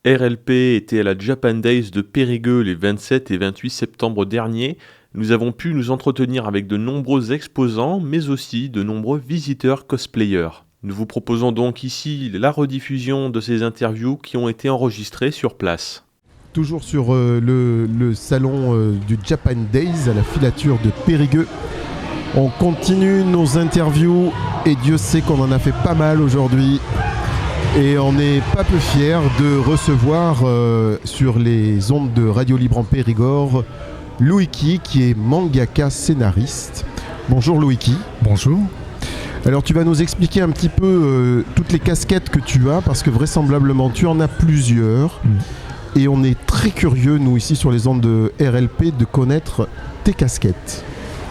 RLP était à la Japan Days de Périgueux les 27 et 28 septembre dernier. Nous avons pu nous entretenir avec de nombreux exposants, mais aussi de nombreux visiteurs cosplayers. Nous vous proposons donc ici la rediffusion de ces interviews qui ont été enregistrées sur place. Toujours sur le salon du Japan Days à la filature de Périgueux. On continue nos interviews et Dieu sait qu'on en a fait pas mal aujourd'hui. Et on n'est pas peu fiers de recevoir sur les ondes de Radio Libre en Périgord Loïki qui est mangaka scénariste. Bonjour Loïki. Bonjour. Alors tu vas nous expliquer un petit peu toutes les casquettes que tu as parce que vraisemblablement tu en as plusieurs. Et on est très curieux nous ici sur les ondes de RLP de connaître tes casquettes.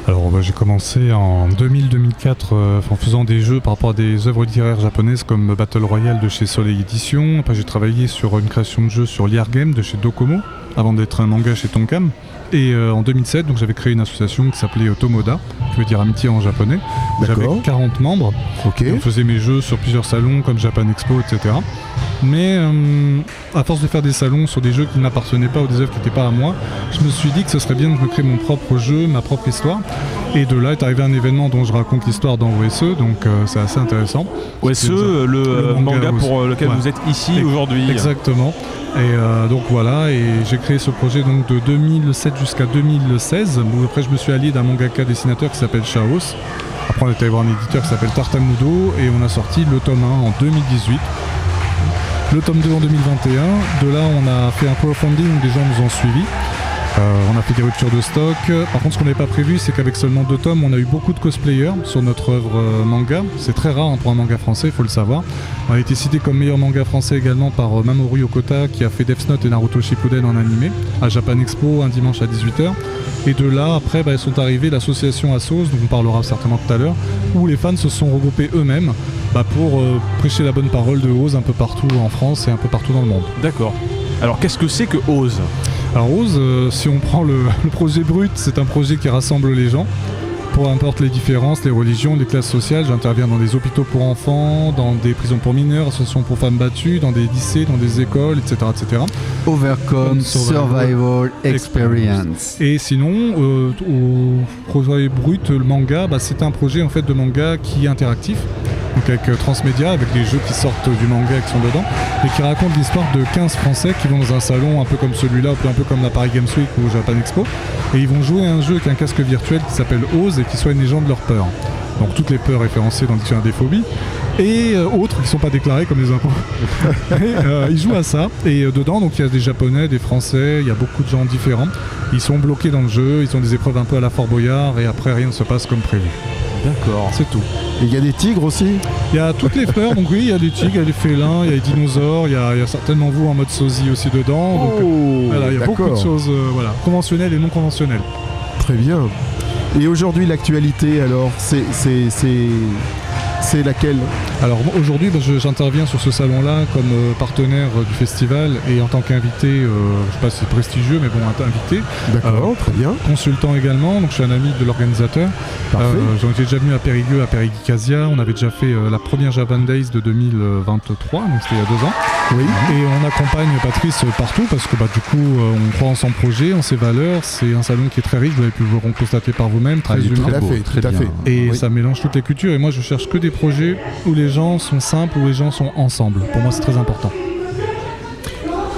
Alors j'ai commencé en 2000-2004 en faisant des jeux par rapport à des œuvres littéraires japonaises comme Battle Royale de chez Soleil Édition. Après j'ai travaillé sur une création de jeu sur Liar Game de chez Docomo avant d'être un manga chez Tonkam. Et en 2007 donc, j'avais créé une association qui s'appelait Tomoda, qui veut dire amitié en japonais. J'avais 40 membres. Okay. On faisait mes jeux sur plusieurs salons comme Japan Expo, etc. Mais à force de faire des salons sur des jeux qui ne m'appartenaient pas ou des œuvres qui n'étaient pas à moi, je me suis dit que ce serait bien que je me crée mon propre jeu, ma propre histoire. Et de là est arrivé un événement dont je raconte l'histoire dans OSE, donc c'est assez intéressant. OSE, le manga pour lequel vous êtes ici aujourd'hui. Exactement. Et donc voilà, et j'ai créé ce projet donc de 2007 jusqu'à 2016. Bon, après je me suis allié d'un mangaka dessinateur qui s'appelle Chaos. Après on est allé voir un éditeur qui s'appelle Tartamudo et on a sorti le tome 1 en 2018. Le tome 2 en 2021. De là on a fait un crowdfunding où des gens nous ont suivis. On a fait des ruptures de stock. Par contre, ce qu'on n'avait pas prévu, c'est qu'avec seulement 2 tomes, on a eu beaucoup de cosplayers sur notre œuvre manga. C'est très rare pour un manga français, il faut le savoir. On a été cité comme meilleur manga français également par Mamoru Okota, qui a fait Death Note et Naruto Shippuden en animé, à Japan Expo, un dimanche à 18h. Et de là, après, sont arrivées l'association Assos, dont on parlera certainement tout à l'heure, où les fans se sont regroupés eux-mêmes pour prêcher la bonne parole de Oz un peu partout en France et un peu partout dans le monde. D'accord. Alors, qu'est-ce que c'est que Oz ? Alors Oz, si on prend le projet brut, c'est un projet qui rassemble les gens, peu importe les différences, les religions, les classes sociales. J'interviens dans des hôpitaux pour enfants, dans des prisons pour mineurs, associations pour femmes battues, dans des lycées, dans des écoles, etc. etc. Overcome Survival Experience. Et sinon, au projet brut, le manga, c'est un projet en fait de manga qui est interactif. Donc avec Transmédia, avec les jeux qui sortent du manga qui sont dedans, et qui racontent l'histoire de 15 Français qui vont dans un salon un peu comme celui-là, un peu comme la Paris Games Week ou Japan Expo, et ils vont jouer à un jeu avec un casque virtuel qui s'appelle Oz et qui soigne les gens de leur peur. Donc toutes les peurs référencées dans le dictionnaire des phobies, et autres qui ne sont pas déclarées comme les impôts. Ils jouent à ça, et dedans donc il y a des Japonais, des Français, il y a beaucoup de gens différents. Ils sont bloqués dans le jeu, ils ont des épreuves un peu à la Fort Boyard, et après rien ne se passe comme prévu. D'accord. C'est tout. Et il y a des tigres aussi ? Il y a toutes les peurs, donc oui, il y a des tigres, il y a des félins, il y a des dinosaures, il y a certainement vous en mode sosie aussi dedans. Donc voilà, il y a beaucoup de choses conventionnelles et non conventionnelles. Très bien. Et aujourd'hui, l'actualité, alors, c'est laquelle ? Alors aujourd'hui, j'interviens sur ce salon-là comme partenaire du festival et en tant qu'invité, je ne sais pas si c'est prestigieux, mais bon, invité. D'accord, très bien. Consultant également, donc je suis un ami de l'organisateur. J'ai déjà venu à Périgueux, à Périgueux-Casia. On avait déjà fait la première Japan Days de 2023, donc c'était il y a 2 ans. Oui. Et on accompagne Patrice partout parce que du coup, on croit en son projet, en ses valeurs. C'est un salon qui est très riche, vous avez pu le constater par vous-même, très humain. Tout à fait. Et ça mélange toutes les cultures. Et moi, je cherche que des projets où les gens sont simples, où les gens sont ensemble. Pour moi, c'est très important.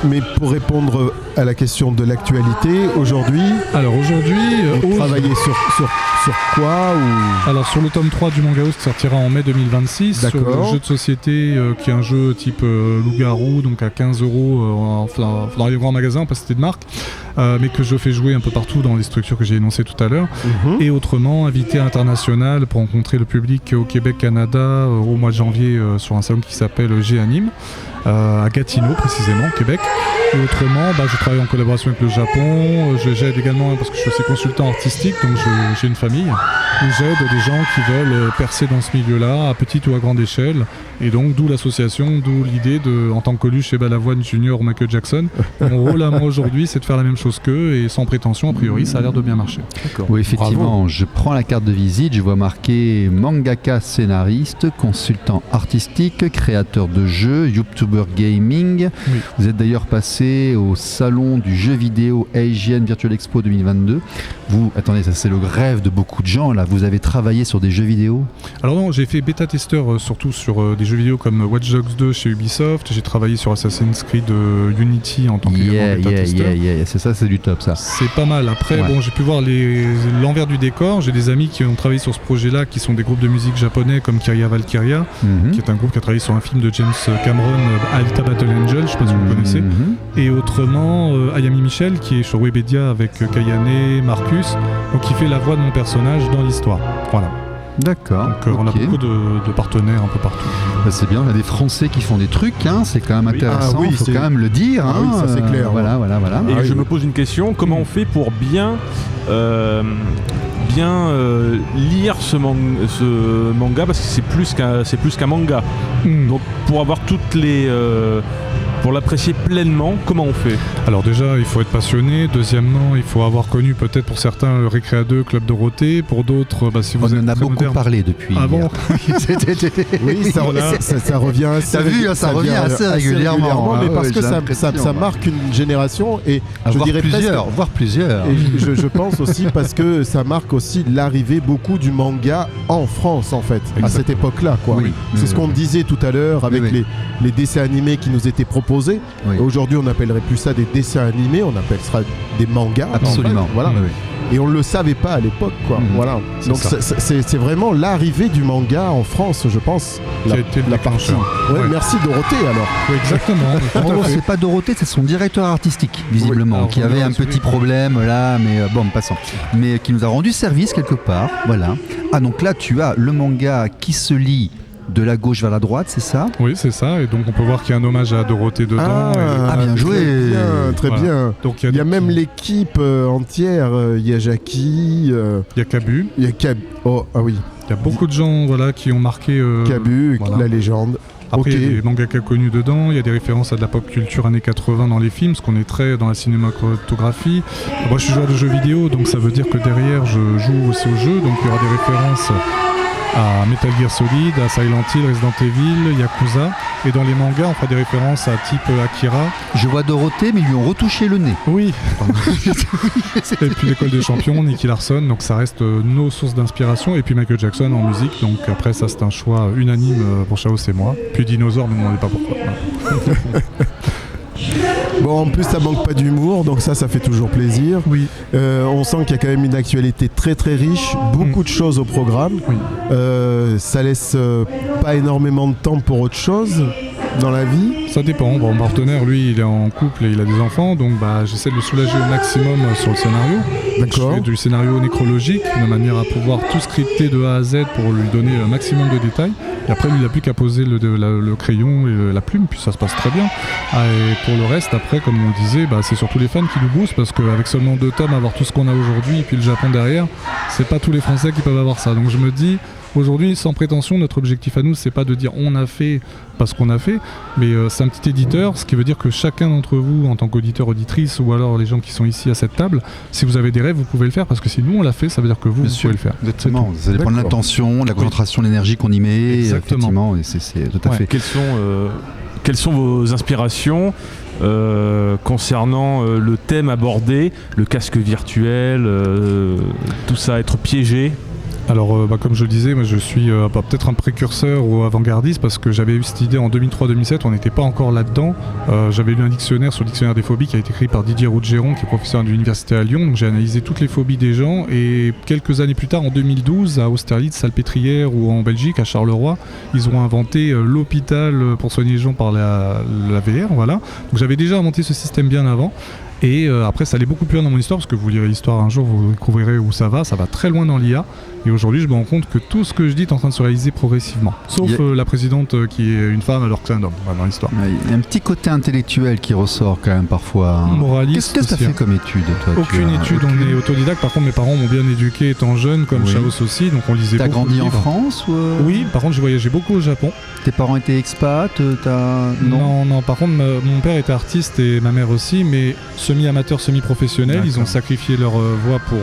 Mais pour répondre à la question de l'actualité, aujourd'hui... Alors aujourd'hui... vous travaillez sur quoi ou... Alors sur le tome 3 du manga Oz qui sortira en mai 2026, D'accord. sur le jeu de société qui est un jeu type loup-garou, donc à 15 € dans les grands magasins, pas cité de marque, mais que je fais jouer un peu partout dans les structures que j'ai énoncées tout à l'heure. Et autrement, invité international pour rencontrer le public au Québec, Canada, au mois de janvier sur un salon qui s'appelle G-Anime. À Gatineau précisément, Québec. Et autrement, je travaille en collaboration avec le Japon. J'aide également parce que je suis aussi consultant artistique, donc j'ai une famille famille où j'aide des gens qui veulent percer dans ce milieu-là, à petite ou à grande échelle. Et donc, d'où l'association, d'où l'idée de, en tant que Coluche chez Balavoine Junior ou Michael Jackson, mon rôle à moi aujourd'hui, c'est de faire la même chose qu'eux et sans prétention, a priori, ça a l'air de bien marcher. Oui, effectivement, Bravo. je prends la carte de visite, je vois marqué mangaka scénariste, consultant artistique, créateur de jeux, YouTuber gaming. Oui. Vous êtes d'ailleurs passé au salon du jeu vidéo Asian Virtual Expo 2022. Vous, attendez, ça c'est le rêve de beaucoup de gens là, vous avez travaillé sur des jeux vidéo? Alors non, j'ai fait bêta-testeur surtout sur des jeux vidéo comme Watch Dogs 2 chez Ubisoft. J'ai travaillé sur Assassin's Creed Unity en tant que bêta-testeur. C'est ça, c'est du top ça. C'est pas mal. Après, Ouais. bon, j'ai pu voir l'envers du décor. J'ai des amis qui ont travaillé sur ce projet-là, qui sont des groupes de musique japonais comme Kyria Valkyria, Mhm. qui est un groupe qui a travaillé sur un film de James Cameron, Alita Battle Angel, je sais pas si vous le connaissez. Mhm. Et autrement, Ayami Michel, qui est sur Webedia avec Kayane, Marcus, donc qui fait la voix de mon personnage dans l'histoire. Voilà. D'accord. Donc on a ok. beaucoup de partenaires un peu partout. Bah, c'est bien, on a des Français qui font des trucs, hein, c'est quand même Oui. intéressant, Ah oui, faut c'est- quand même le dire. Ah oui, ça, c'est clair, Voilà. Et Ah je oui. me pose une question, comment on fait pour bien lire ce manga, parce que c'est plus qu'un manga. Donc pour avoir toutes les pour l'apprécier pleinement, comment on fait? Alors déjà, il faut être passionné. Deuxièmement, il faut avoir connu peut-être pour certains le Récréa 2, Club Dorothée. Pour d'autres, si vous On êtes en a très beaucoup moderne. parlé depuis. Ah bon? Oui, ça revient assez. T'as vu, ça revient assez régulièrement, mais hein, parce ouais, que j'ai ça l'impression, marque une génération et je Voire dirais plusieurs, presque. voire plusieurs. Et je pense aussi parce que ça marque aussi l'arrivée beaucoup du manga en France en fait, à cette époque-là quoi. Oui, C'est oui, ce qu'on oui. disait tout à l'heure avec Oui. les dessins animés qui nous étaient proposés. Oui. Aujourd'hui on n'appellerait plus ça des dessins animés, on appellera des mangas. en fait. Absolument. Voilà. Oui, oui. Et on ne le savait pas à l'époque quoi. Mhm. Voilà. Donc ça. c'est vraiment l'arrivée du manga en France je pense. Qui a été le la partie. déclencheur. Ouais, Ouais. Merci Dorothée alors. Oui, exactement. Tout à Oh, fait. c'est pas Dorothée, c'est son directeur artistique, visiblement, alors, qui avait un oui. petit problème là, mais bon, passons. Mais qui nous a rendu service quelque part, voilà. Ah, donc là, tu as le manga qui se lit de la gauche vers la droite, c'est ça? Oui, c'est ça. Et donc on peut voir qu'il y a un hommage à Dorothée dedans. Ah, bien joué. Très Voilà. bien. Donc Il y a des même petits- l'équipe entière. Il y a Jackie, il y a Cabu. il y a Oh, ah oui, Il y a beaucoup de gens qui ont marqué. Cabu, voilà. la légende. Après, Ok. il y a des mangakas connus dedans, il y a des références à de la pop culture années 80 dans les films, parce qu'on est très dans la cinématographie. Moi, je suis joueur de jeux vidéo, donc ça veut dire que derrière, je joue aussi au jeu, donc il y aura des références à Metal Gear Solid, à Silent Hill, Resident Evil, Yakuza. Et dans les mangas, on fera des références à type Akira. Je vois Dorothée, mais ils lui ont retouché le nez. Oui. Et puis l'école des champions, Nicky Larson, donc ça reste nos sources d'inspiration. Et puis Michael Jackson en musique, donc après ça c'est un choix unanime pour Chaos et moi. Puis Dinosaure, ne me demandez pas pourquoi. Voilà. Bon, en plus, ça manque pas d'humour, donc ça fait toujours plaisir. Oui. On sent qu'il y a quand même une actualité très très riche, beaucoup de choses au programme. Oui. Ça laisse pas énormément de temps pour autre chose dans la vie. Ça dépend. Bon, mon partenaire, lui, il est en couple et il a des enfants, donc j'essaie de le soulager au maximum sur le scénario. D'accord. Je fais du scénario nécrologique, de manière à pouvoir tout scripter de A à Z pour lui donner un maximum de détails. Et après, lui, il n'a plus qu'à poser le crayon et la plume, puis ça se passe très bien. Et pour le reste, après, comme on le disait, c'est surtout les fans qui nous boostent, parce qu'avec seulement 2 tomes, avoir tout ce qu'on a aujourd'hui, et puis le Japon derrière, c'est pas tous les Français qui peuvent avoir ça. Donc je me dis, aujourd'hui, sans prétention, notre objectif à nous, c'est pas de dire on a fait parce qu'on a fait, mais c'est un petit éditeur, ce qui veut dire que chacun d'entre vous, en tant qu'auditeur, auditrice, ou alors les gens qui sont ici à cette table, si vous avez des rêves, vous pouvez le faire, parce que si nous on l'a fait, ça veut dire que vous pouvez le faire. Exactement. Ça dépend de D'accord. l'intention, de la concentration, de l'énergie qu'on y met. Exactement. Effectivement, et c'est tout à Ouais. fait. Quelles sont vos inspirations concernant le thème abordé, le casque virtuel, tout ça, être piégé? Alors, comme je le disais, moi, je suis peut-être un précurseur ou avant-gardiste parce que j'avais eu cette idée en 2003-2007, on n'était pas encore là-dedans. J'avais lu un dictionnaire sur le dictionnaire des phobies qui a été écrit par Didier Rougeron, qui est professeur de l'université à Lyon. Donc, j'ai analysé toutes les phobies des gens et quelques années plus tard, en 2012, à Austerlitz, Salpêtrière ou en Belgique, à Charleroi, ils ont inventé l'hôpital pour soigner les gens par la VR. Voilà. Donc, j'avais déjà inventé ce système bien avant. Et après, ça allait beaucoup plus loin dans mon histoire, parce que vous lirez l'histoire un jour, vous découvrirez où ça va très loin dans l'IA. Et aujourd'hui, je me rends compte que tout ce que je dis est en train de se réaliser progressivement. Sauf la présidente qui est une femme alors que c'est un homme, dans l'histoire. Il y a un petit côté intellectuel qui ressort quand même parfois. Moraliste. Qu'est-ce que tu as fait comme étude, toi? Aucune étude, on est autodidacte. Par contre, mes parents m'ont bien éduqué étant jeune, comme Chaos aussi, donc on lisait beaucoup. T'as grandi en France ou Oui, par contre, j'ai voyagé beaucoup au Japon. Tes parents étaient expats? Non, par contre, mon père était artiste et ma mère aussi, mais semi-amateur, semi-professionnel. Ils ont sacrifié leur voie pour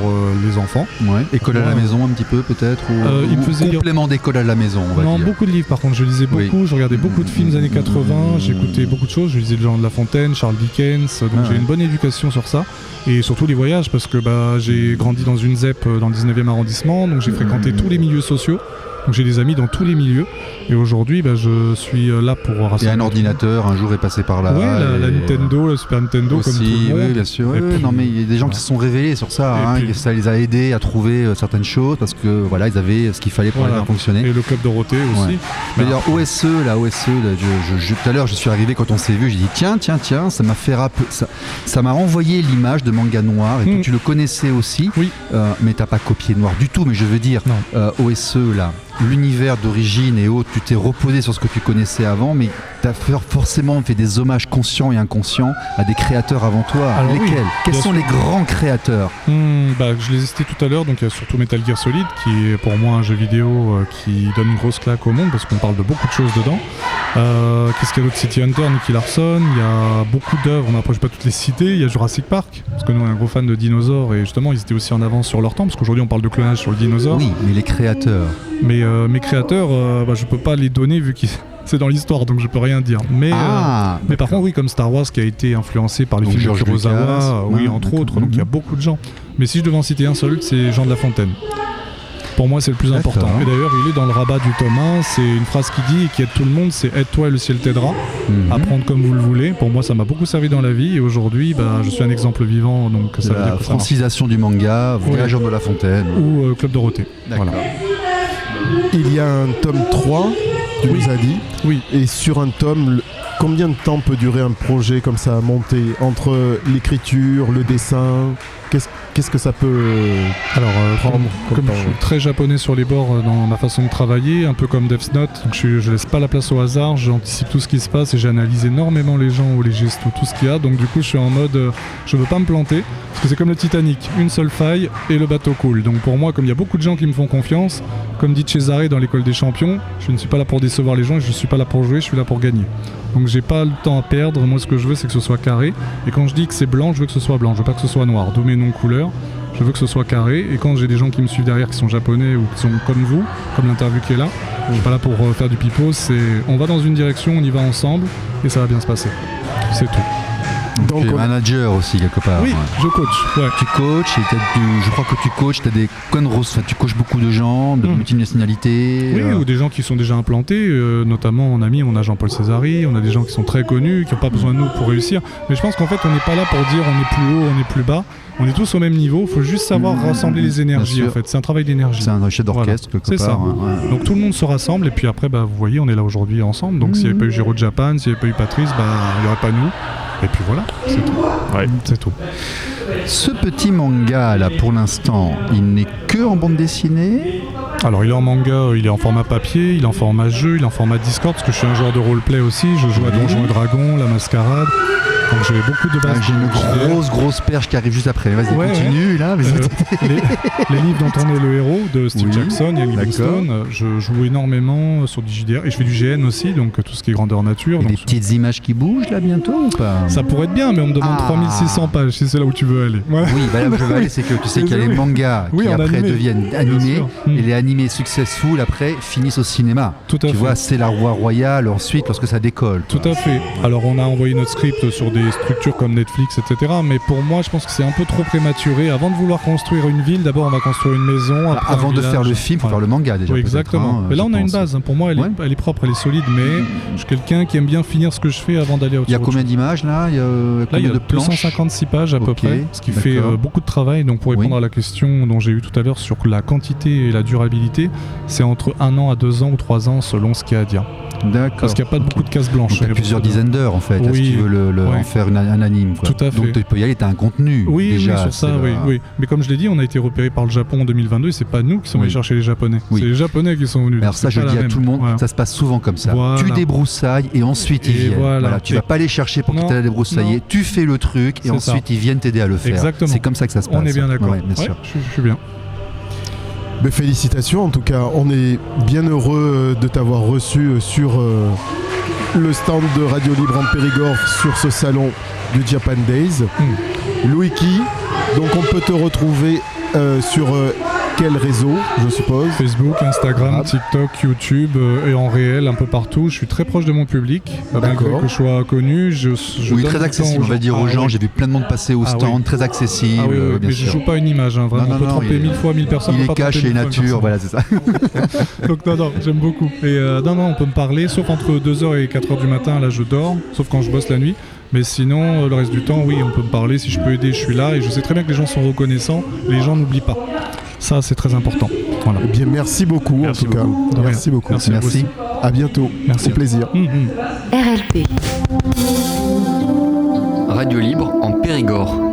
les enfants. Ouais. École à la maison un petit peu peut-être ou complément d'école à la maison, on va dire. Non, beaucoup de livres par contre. Je lisais beaucoup, je regardais beaucoup de films des années 80, j'écoutais beaucoup de choses. Je lisais le genre de La Fontaine, Charles Dickens, donc j'ai une bonne éducation sur ça. Et surtout les voyages, parce que j'ai grandi dans une ZEP dans le 19e arrondissement, donc j'ai fréquenté tous les milieux sociaux. Donc j'ai des amis dans tous les milieux et aujourd'hui je suis là pour rassembler. Et un ordinateur un jour est passé par là. Oui, la Nintendo, la Super Nintendo aussi, comme tout le monde. Oui, bien sûr. Puis, non mais il y a des gens qui se sont révélés sur ça, puis, ça les a aidés à trouver certaines choses parce que voilà, ils avaient ce qu'il fallait pour faire fonctionner. Et le club Dorothée aussi. Ouais. D'ailleurs OSE, tout à l'heure je suis arrivé quand on s'est vu, j'ai dit tiens, ça m'a fait ça m'a renvoyé l'image de Manga Noir et toi, tu le connaissais aussi. Oui. Mais t'as pas copié Noir du tout, mais je veux dire OSE là. L'univers d'origine et autres, tu t'es reposé sur ce que tu connaissais avant, mais tu as forcément fait des hommages conscients et inconscients à des créateurs avant toi. Alors lesquels? Quels sont les grands créateurs? Je les ai cités tout à l'heure, donc il y a surtout Metal Gear Solid, qui est pour moi un jeu vidéo qui donne une grosse claque au monde, parce qu'on parle de beaucoup de choses dedans. Qu'est-ce qu'il y a d'autre? City Hunter, Nicky Larson, il y a beaucoup d'œuvres, on n'approche pas toutes les citer, il y a Jurassic Park, parce que nous on est un gros fan de dinosaures, et justement ils étaient aussi en avance sur leur temps, parce qu'aujourd'hui on parle de clonage sur le dinosaure. Oui, mais les créateurs... Mais mes créateurs, je peux pas les donner vu que c'est dans l'histoire, donc je peux rien dire. Mais par contre, oui, comme Star Wars qui a été influencé par les films de Kurosawa, entre autres, donc il y a beaucoup de gens. Mais si je devais en citer un seul, c'est Jean de La Fontaine. Pour moi, c'est le plus important. Et d'ailleurs, il est dans le rabat du tome 1. C'est une phrase qui dit et qui aide tout le monde, c'est aide-toi et le ciel t'aidera. Apprendre comme vous le voulez. Pour moi, ça m'a beaucoup servi dans la vie. Et aujourd'hui, je suis un exemple vivant. Donc ça veut dire que francisation du manga, Voyageurs de La Fontaine. Ou Club Dorothée. Voilà. Il y a un tome 3, tu nous as dit. Oui. Et sur un tome, combien de temps peut durer un projet comme ça à monter? Entre l'écriture, le dessin, qu'est-ce que ça peut prendre comme je suis très japonais sur les bords dans ma façon de travailler, un peu comme Death Note, donc je laisse pas la place au hasard, j'anticipe tout ce qui se passe et j'analyse énormément les gens ou les gestes ou tout ce qu'il y a, donc du coup je suis en mode je veux pas me planter, parce que c'est comme le Titanic, une seule faille et le bateau coule. Donc pour moi, comme il y a beaucoup de gens qui me font confiance, comme dit Cesare dans l'école des champions, je ne suis pas là pour décevoir les gens et je suis pas là pour jouer, je suis là pour gagner. Donc j'ai pas le temps à perdre, moi ce que je veux c'est que ce soit carré, et quand je dis que c'est blanc, je veux que ce soit blanc, je veux pas que ce soit noir, d'où mes noms couleurs, je veux que ce soit carré, et quand j'ai des gens qui me suivent derrière qui sont japonais ou qui sont comme vous, comme l'interview qui est là, je suis pas là pour faire du pipeau, c'est on va dans une direction, on y va ensemble, et ça va bien se passer, c'est tout. Donc tu es manager aussi quelque part. Oui, je coach. Ouais. Tu coaches et je crois que tu coaches, tu coaches beaucoup de gens, de multinationalités. Oui, ou des gens qui sont déjà implantés, notamment en ami, on a Jean-Paul Césari, on a des gens qui sont très connus, qui n'ont pas besoin de nous pour réussir. Mais je pense qu'en fait, on n'est pas là pour dire on est plus haut, on est plus bas. On est tous au même niveau, il faut juste savoir rassembler les énergies en fait. C'est un travail d'énergie. C'est un chef d'orchestre quelque part. C'est ça. Ouais. Donc tout le monde se rassemble et puis après, vous voyez, on est là aujourd'hui ensemble. Donc s'il n'y avait pas eu Giro de Japan, s'il n'y avait pas eu Patrice, il n'y aurait pas nous. Et puis voilà, c'est tout. Ouais. C'est tout. Ce petit manga là, pour l'instant, il n'est que en bande dessinée. Alors il est en manga, il est en format papier, il est en format jeu, il est en format Discord, parce que je suis un joueur de roleplay aussi, je joue à Donjons et Dragons, La Mascarade. Donc j'ai beaucoup de bases. J'ai une grosse perche qui arrive juste après. Vas-y, continue là. Les livres dont on est le héros de Steve Jackson, Ian Livingstone. Je joue énormément sur du JDR et je fais du GN aussi, donc tout ce qui est grandeur nature. Et les petites images qui bougent là bientôt ou pas? Ça pourrait être bien, mais on me demande 3600 pages si c'est là où tu veux aller. Voilà. Oui, là où je veux aller, c'est que tu sais qu'il y a les mangas qui après deviennent animés et les animés successful après finissent au cinéma. Tout à fait. Tu vois, c'est la roi royale ensuite lorsque ça décolle. Tout à fait. Alors on a envoyé notre script sur des structures comme Netflix, etc. Mais pour moi, je pense que c'est un peu trop prématuré. Avant de vouloir construire une ville, d'abord on va construire une maison. Avant de faire le film, il faut faire le manga déjà. Oui, exactement. Mais là, on a une base. Pour moi, elle est propre, elle est solide. Mais je suis quelqu'un qui aime bien finir ce que je fais avant d'aller au Il y a combien d'images là? Il y a de 256 pages à peu près, ce qui fait beaucoup de travail. Donc pour répondre à la question dont j'ai eu tout à l'heure sur la quantité et la durabilité, c'est entre 1 an à 2 ans ou 3 ans selon ce qu'il y a à dire. D'accord. Parce qu'il n'y a pas beaucoup de cases blanches. Il y a plusieurs dizaines d'heures en fait, si tu veux faire un anime. Quoi. Tout à fait. Donc tu peux y aller, t'as un contenu. Oui, déjà, sur ça, c'est oui. Mais comme je l'ai dit, on a été repéré par le Japon en 2022 et c'est pas nous qui sommes allés chercher les Japonais. Oui. C'est les Japonais qui sont venus. Alors ça, je le dis à tout le monde, ça se passe souvent comme ça. Voilà. Tu débroussailles et ensuite ils viennent. Voilà. Tu vas pas les chercher pour qu'ils t'aident à débroussailler. Tu fais le truc et ensuite ils viennent t'aider à le faire. Exactement. C'est comme ça que ça se passe. On est bien d'accord. Ouais, bien sûr. Je suis bien. Mais félicitations, en tout cas, on est bien heureux de t'avoir reçu sur le stand de Radio Libre en Périgord sur ce salon du Japan Days. Loïki, donc on peut te retrouver sur quel réseau, je suppose? Facebook, Instagram, TikTok, YouTube et en réel un peu partout. Je suis très proche de mon public, malgré que je sois connu. Oui, très accessible, on va dire aux gens. J'ai vu plein de monde passer au stand, très accessible. Oui, bien mais sûr. je joue pas une image, hein, vraiment. On peut tromper 1000 fois 1000 personnes. Il est caché nature, voilà, c'est ça. Donc non, j'aime beaucoup. Et on peut me parler, sauf entre 2h et 4h du matin, là je dors, sauf quand je bosse la nuit. Mais sinon, le reste du temps, oui, on peut me parler. Si je peux aider, je suis là. Et je sais très bien que les gens sont reconnaissants. Les gens n'oublient pas. Ça, c'est très important. Voilà. Eh bien, merci beaucoup, en tout cas. Merci beaucoup. Merci. À bientôt. Merci. Au plaisir. RLP. Radio Libre en Périgord.